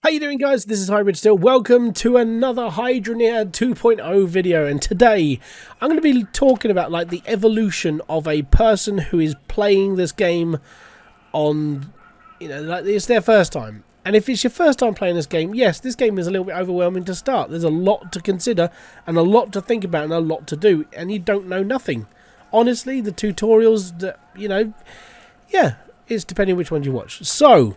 How you doing, guys? This is Hybridsteel. Welcome to another HYDRONEER 2.0 video, and today I'm going to be talking about like the evolution of a person who is playing this game on, like it's their first time. And if it's your first time playing this game, yes, this game is a little bit overwhelming to start. There's a lot to consider and a lot to think about and a lot to do, and you don't know nothing. Honestly, the tutorials that, yeah, it's depending which ones you watch. So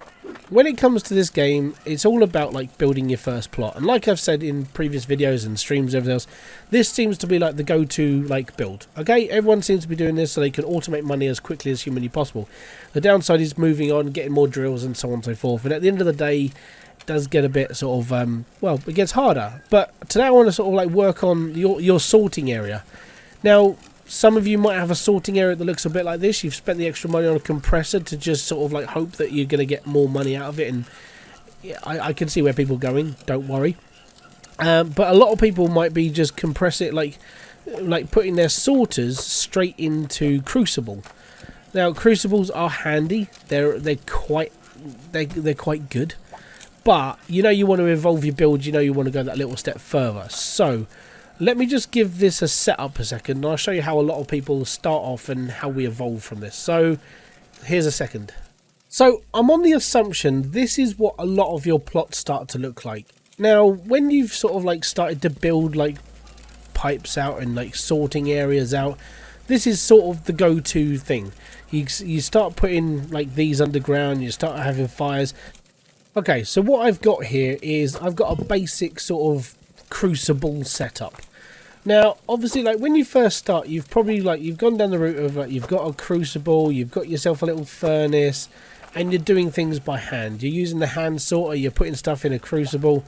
when it comes to this game, it's all about like building your first plot, and like I've said in previous videos and streams and everything else, this seems to be like the go-to like build. Okay, everyone seems to be doing this so they can automate money as quickly as humanly possible. The downside is moving on, getting more drills and so on and so forth, and at the end of the day it does get a bit sort of well, it gets harder. But today I want to sort of like work on your sorting area. Now, some of you might have a sorting area that looks a bit like this. You've spent the extra money on a compressor to just sort of like hope that you're going to get more money out of it, and yeah, I can see where people are going, don't worry. But a lot of people might be just compress it like putting their sorters straight into Crucible. Now, Crucibles are handy. They're quite good. But you want to evolve your build, you want to go that little step further. So let me just give this a setup a second, and I'll show you how a lot of people start off and how we evolve from this. So here's a second. So I'm on the assumption this is what a lot of your plots start to look like. Now, when you've sort of like started to build like pipes out and like sorting areas out, this is sort of the go-to thing. You start putting like these underground, you start having fires. Okay, so what I've got here is I've got a basic sort of Crucible setup. Now, obviously, like when you first start, you've probably you've gone down the route of like you've got a Crucible, you've got yourself a little furnace, and you're doing things by hand. You're using the hand sorter, you're putting stuff in a Crucible,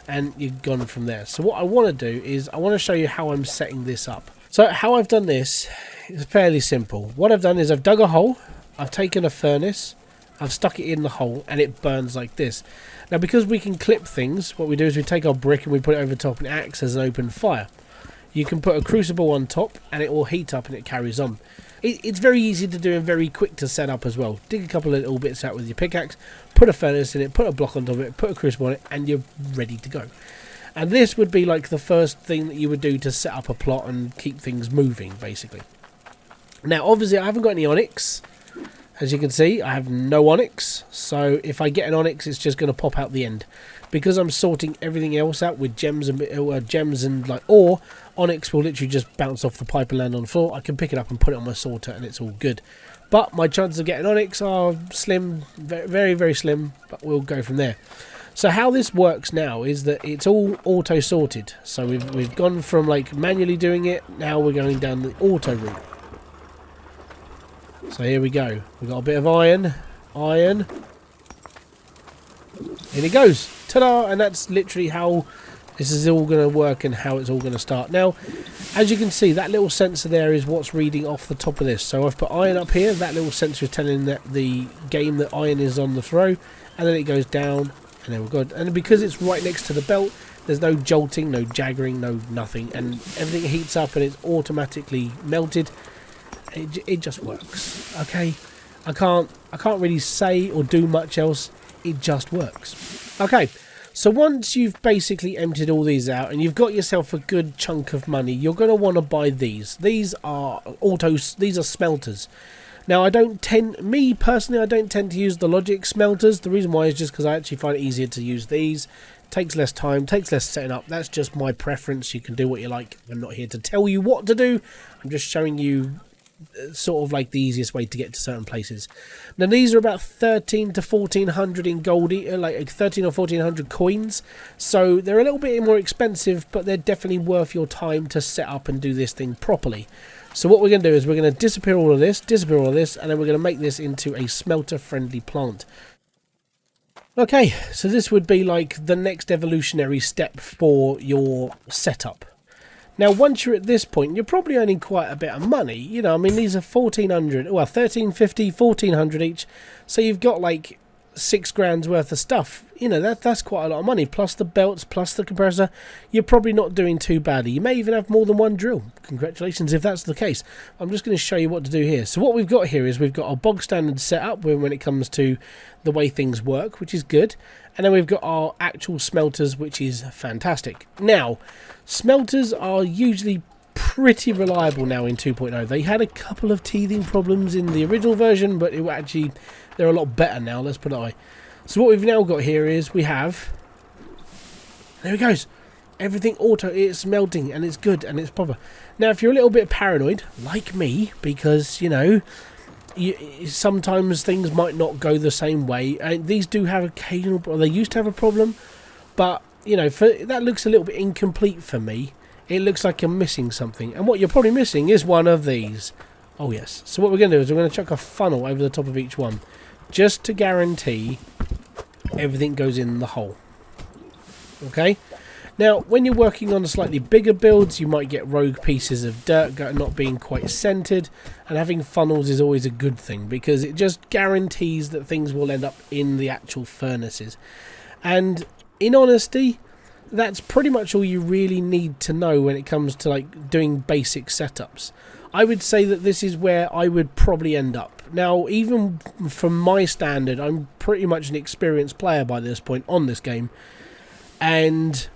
and you've gone from there. So what I want to do is I want to show you how I'm setting this up. So how I've done this is fairly simple. What I've done is I've dug a hole, I've taken a furnace, I've stuck it in the hole, and it burns like this. Now, because we can clip things, what we do is we take our brick and we put it over the top, and it acts as an open fire. You can put a Crucible on top and it will heat up and it carries on. It's very easy to do and very quick to set up as well. Dig a couple of little bits out with your pickaxe, put a furnace in it, put a block on top of it, put a Crucible on it, and you're ready to go. And this would be like the first thing that you would do to set up a plot and keep things moving, basically. Now, obviously, I haven't got any onyx. As you can see, I have no onyx, so if I get an onyx, it's just going to pop out the end. Because I'm sorting everything else out with gems and like ore, onyx will literally just bounce off the pipe and land on the floor. I can pick it up and put it on my sorter, and it's all good. But my chances of getting onyx are slim, very, very slim, but we'll go from there. So how this works now is that it's all auto sorted. So we've gone from like manually doing it, now we're going down the auto route. So here we go. We've got a bit of iron. In it goes. Ta-da! And that's literally how this is all going to work and how it's all going to start. Now, as you can see, that little sensor there is what's reading off the top of this. So I've put iron up here. That little sensor is telling the game that iron is on the throw. And then it goes down. And then we're good. And because it's right next to the belt, there's no jolting, no jaggering, no nothing. And everything heats up and it's automatically melted. It just works. Okay, I can't really say or do much else. It just works. Okay, so once you've basically emptied all these out and you've got yourself a good chunk of money, you're going to want to buy these. These are smelters. Now, me personally, I don't tend to use the logic smelters. The reason why is just because I actually find it easier to use these. Takes less time, takes less setting up. That's just my preference. You can do what you like. I'm not here to tell you what to do. I'm just showing you sort of like the easiest way to get to certain places. Now, these are about 13 to 1400 in gold, like 13 or 1400 coins, so they're a little bit more expensive, but they're definitely worth your time to set up and do this thing properly. So what we're going to do is we're going to disappear all of this, and then we're going to make this into a smelter friendly plant. Okay, so this would be like the next evolutionary step for your setup. Now, once you're at this point, you're probably earning quite a bit of money. I mean, these are 1400, well, 1350, 1400 each. So you've got like 6 grand's worth of stuff. You know, that's quite a lot of money, plus the belts, plus the compressor. You're probably not doing too badly. You may even have more than one drill. Congratulations if that's the case. I'm just going to show you what to do here. So what we've got here is we've got our bog standard setup when it comes to the way things work, which is good. And then we've got our actual smelters, which is fantastic. Now, smelters are usually pretty reliable now in 2.0. They had a couple of teething problems in the original version, but they're a lot better now, let's put it that way. So what we've now got here is we have, there it goes, everything auto, it's melting and it's good and it's proper. Now if you're a little bit paranoid, like me, because you know, sometimes things might not go the same way, and these do have occasional, or they used to have a problem, but you know, that looks a little bit incomplete for me. It looks like you're missing something, and what you're probably missing is one of these. Oh yes. So what we're going to do is we're going to chuck a funnel over the top of each one, just to guarantee everything goes in the hole. Okay. Now, when you're working on slightly bigger builds, you might get rogue pieces of dirt not being quite centered, and having funnels is always a good thing because it just guarantees that things will end up in the actual furnaces. And in honesty, that's pretty much all you really need to know when it comes to like doing basic setups. I would say that this is where I would probably end up. Now, even from my standard, I'm pretty much an experienced player by this point on this game, and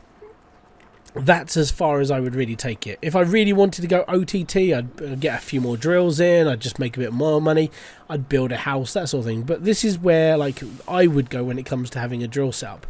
that's as far as I would really take it. If I really wanted to go OTT, I'd get a few more drills in, I'd just make a bit more money, I'd build a house, that sort of thing. But this is where like I would go when it comes to having a drill setup.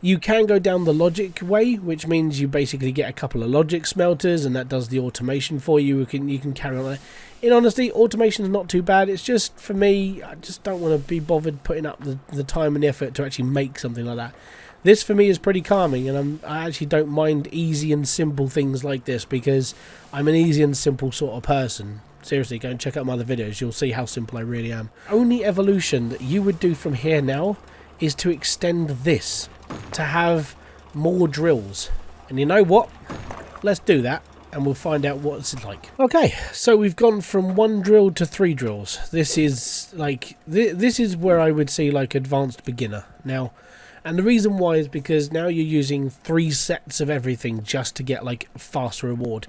You can go down the logic way, which means you basically get a couple of logic smelters and that does the automation for you. You can carry on. In honesty, automation is not too bad. It's just, for me, I just don't want to be bothered putting up the time and effort to actually make something like that. This for me is pretty calming, and I actually don't mind easy and simple things like this because I'm an easy and simple sort of person. Seriously, go and check out my other videos. You'll see how simple I really am. Only evolution that you would do from here now is to extend this, to have more drills. And you know what? Let's do that and we'll find out what it's like. Okay, so we've gone from 1 drill to 3 drills. This is like, this is where I would say like advanced beginner now. And the reason why is because now you're using 3 sets of everything just to get like fast reward.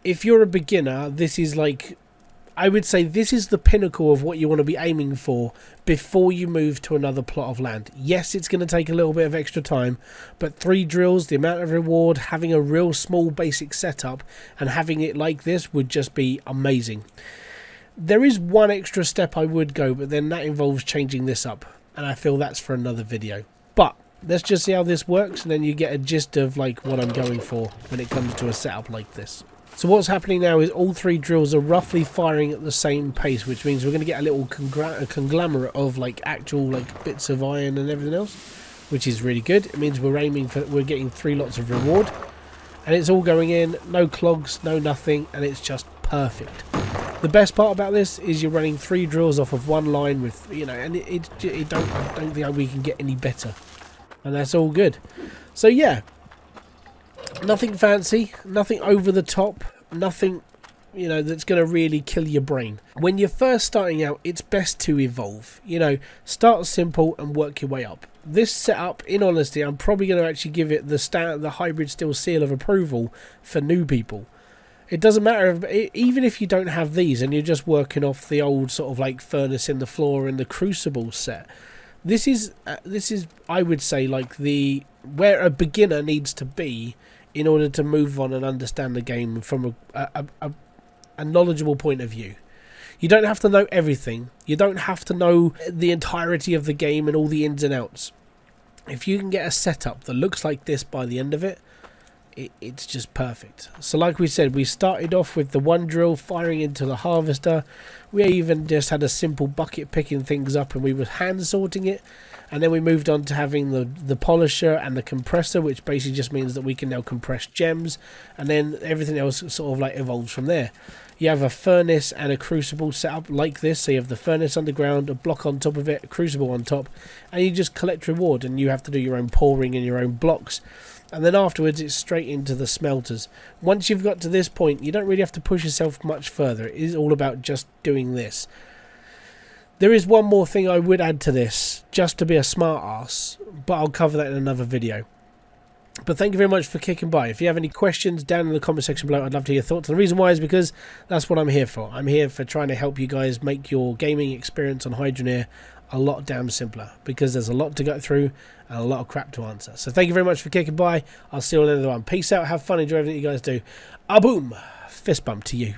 If you're a beginner, this is like, I would say this is the pinnacle of what you want to be aiming for before you move to another plot of land. Yes, it's going to take a little bit of extra time, but 3 drills, the amount of reward, having a real small basic setup and having it like this would just be amazing. There is one extra step I would go, but then that involves changing this up, and I feel that's for another video. But let's just see how this works, and then you get a gist of like what I'm going for when it comes to a setup like this. So what's happening now is all 3 drills are roughly firing at the same pace, which means we're going to get a little conglomerate of like actual like bits of iron and everything else, which is really good. It means we're getting 3 lots of reward, and it's all going in, no clogs, no nothing, and it's just perfect. The best part about this is you're running 3 drills off of 1 line with, you know, and I don't think we can get any better, and that's all good. So yeah. Nothing fancy, nothing over the top, nothing, you know, that's going to really kill your brain. When you're first starting out, it's best to evolve. You know, start simple and work your way up. This setup, in honesty, I'm probably going to actually give it the Hybridsteel seal of approval for new people. It doesn't matter, even if you don't have these and you're just working off the old sort of like furnace in the floor and the crucible set. This is I would say like where a beginner needs to be in order to move on and understand the game from a knowledgeable point of view. You don't have to know everything. You don't have to know the entirety of the game and all the ins and outs. If you can get a setup that looks like this by the end of it, it's just perfect. So like we said, we started off with the 1 drill firing into the harvester. We even just had a simple bucket picking things up and we were hand sorting it. And then we moved on to having the polisher and the compressor, which basically just means that we can now compress gems, and then everything else sort of like evolves from there. You have a furnace and a crucible set up like this, so you have the furnace underground, a block on top of it, a crucible on top, and you just collect reward, and you have to do your own pouring and your own blocks. And then afterwards it's straight into the smelters. Once you've got to this point, you don't really have to push yourself much further. It is all about just doing this. There is one more thing I would add to this, just to be a smart ass, but I'll cover that in another video. But thank you very much for kicking by. If you have any questions down in the comment section below, I'd love to hear your thoughts. And the reason why is because that's what I'm here for. I'm here for trying to help you guys make your gaming experience on HYDRONEER a lot damn simpler, because there's a lot to go through and a lot of crap to answer. So thank you very much for kicking by. I'll see you on another one. Peace out, have fun, enjoy everything you guys do. A boom, fist bump to you.